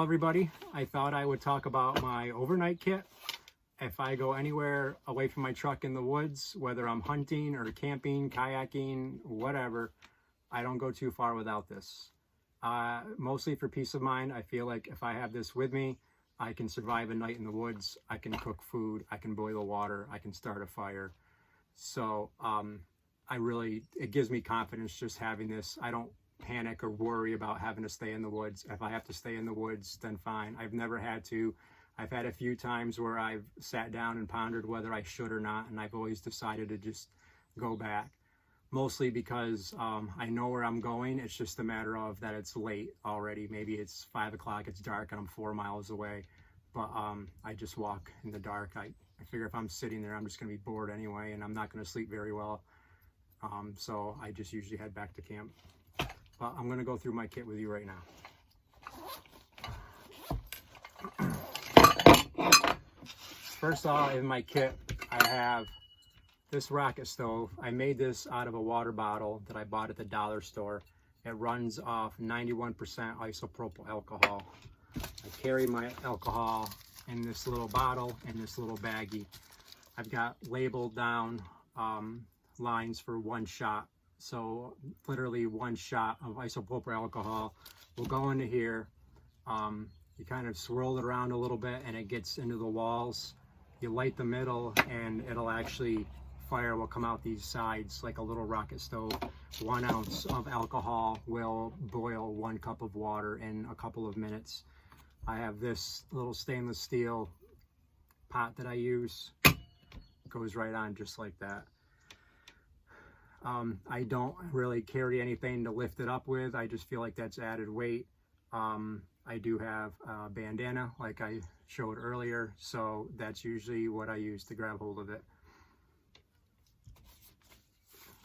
everybody. I thought I would talk about my overnight kit. If I go anywhere away from my truck in the woods, whether I'm hunting or camping, kayaking, whatever, I don't go too far without this. Mostly for peace of mind. I feel like if I have this with me, I can survive a night in the woods. I can cook food. I can boil water. I can start a fire. So it gives me confidence just having this. I don't panic or worry about having to stay in the woods. If I have to stay in the woods, then fine. I've never had to. I've had a few times where I've sat down and pondered whether I should or not, and I've always decided to just go back. Mostly because I know where I'm going. It's just a matter of that it's late already. Maybe it's 5 o'clock, it's dark, and I'm 4 miles away. But I just walk in the dark. I figure if I'm sitting there, I'm just going to be bored anyway, and I'm not going to sleep very well. So I just usually head back to camp. But I'm going to go through my kit with you right now. First off, in my kit, I have this rocket stove. I made this out of a water bottle that I bought at the dollar store. It runs off 91% isopropyl alcohol. I carry my alcohol in this little bottle in this little baggie. I've got labeled down lines for 1 shot. So literally 1 shot of isopropyl alcohol will go into here. You kind of swirl it around a little bit and it gets into the walls. You light the middle and it'll actually, fire will come out these sides like a little rocket stove. 1 ounce of alcohol will boil 1 cup of water in a couple of minutes. I have this little stainless steel pot that I use. It goes right on just like that. I don't really carry anything to lift it up with. I just feel like that's added weight. I do have a bandana like I showed earlier, so that's usually what I use to grab hold of it.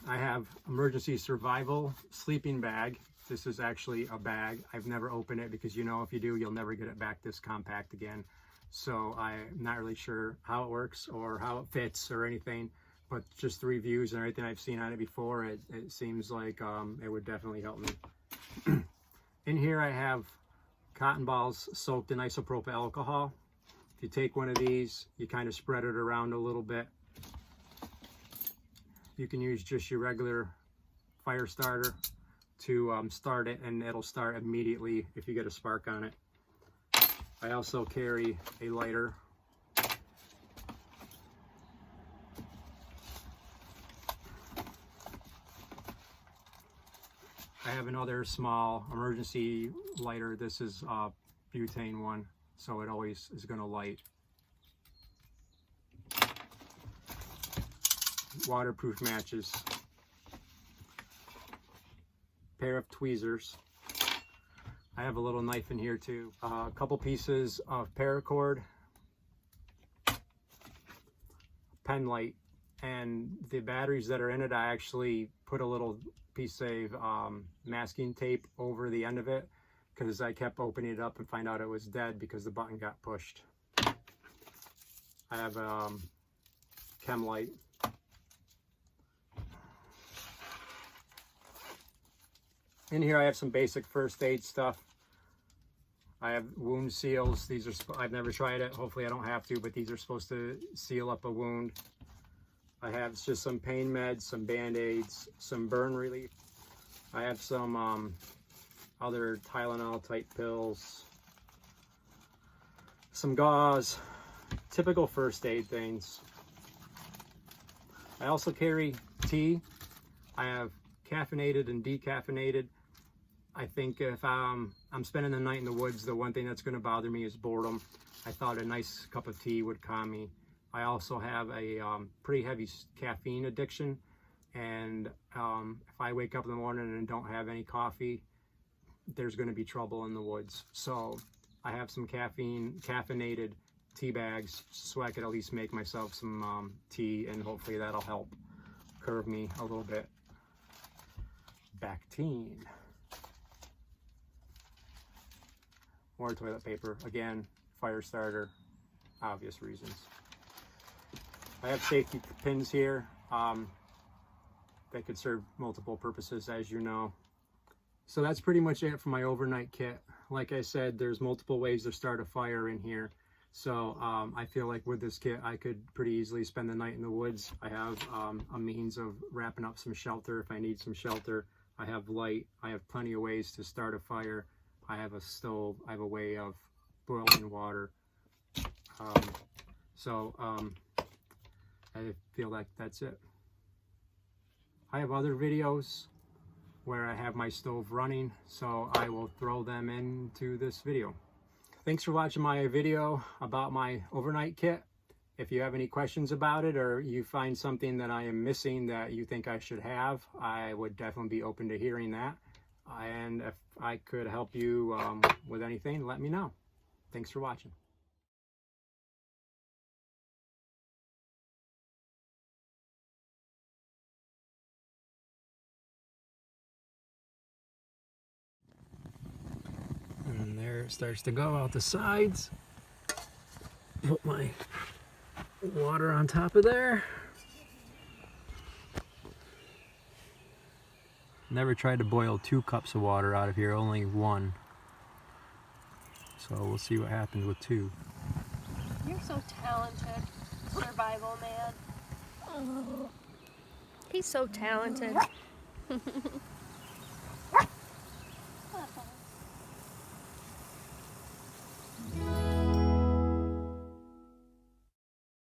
I have emergency survival sleeping bag. This is actually a bag. I've never opened it because, you know, if you do, you'll never get it back this compact again. So I'm not really sure how it works or how it fits or anything. But just the reviews and everything I've seen on it before, it seems like it would definitely help me. In here I have cotton balls soaked in isopropyl alcohol. If you take one of these, you kind of spread it around a little bit. You can use just your regular fire starter to start it, and it'll start immediately if you get a spark on it. I also carry a lighter. I have another small emergency lighter. This is a butane one, so it always is going to light. Waterproof matches. Pair of tweezers. I have a little knife in here too. A couple pieces of paracord. Pen light. And the batteries that are in it, I actually put a little piece of masking tape over the end of it because I kept opening it up and find out it was dead because the button got pushed. I have chem light. In here I have some basic first aid stuff. I have wound seals. These are, I've never tried it. Hopefully I don't have to, but these are supposed to seal up a wound. I have just some pain meds, some band-aids, some burn relief. I have some other Tylenol type pills, some gauze, typical first aid things. I also carry tea. I have caffeinated and decaffeinated. I think if I'm spending the night in the woods, the one thing that's going to bother me is boredom. I thought a nice cup of tea would calm me. I also have a pretty heavy caffeine addiction, and if I wake up in the morning and don't have any coffee, there's going to be trouble in the woods. So I have some caffeinated tea bags so I could at least make myself some tea, and hopefully that'll help curb me a little bit. Bactine. More toilet paper. Again, fire starter, obvious reasons. I have safety pins here. They could serve multiple purposes, as you know. So that's pretty much it for my overnight kit. Like I said, there's multiple ways to start a fire in here. So I feel like with this kit, I could pretty easily spend the night in the woods. I have a means of wrapping up some shelter if I need some shelter. I have light. I have plenty of ways to start a fire. I have a stove. I have a way of boiling water. I feel like that's it. I have other videos where I have my stove running, so I will throw them into this video. Thanks for watching my video about my overnight kit. If you have any questions about it, or you find something that I am missing that you think I should have, I would definitely be open to hearing that. And if I could help you with anything, let me know. Thanks for watching. And there it starts to go out the sides. Put my water on top of there. Never tried to boil 2 cups of water out of here, only 1. So we'll see what happens with 2. You're so talented, survival man. He's so talented.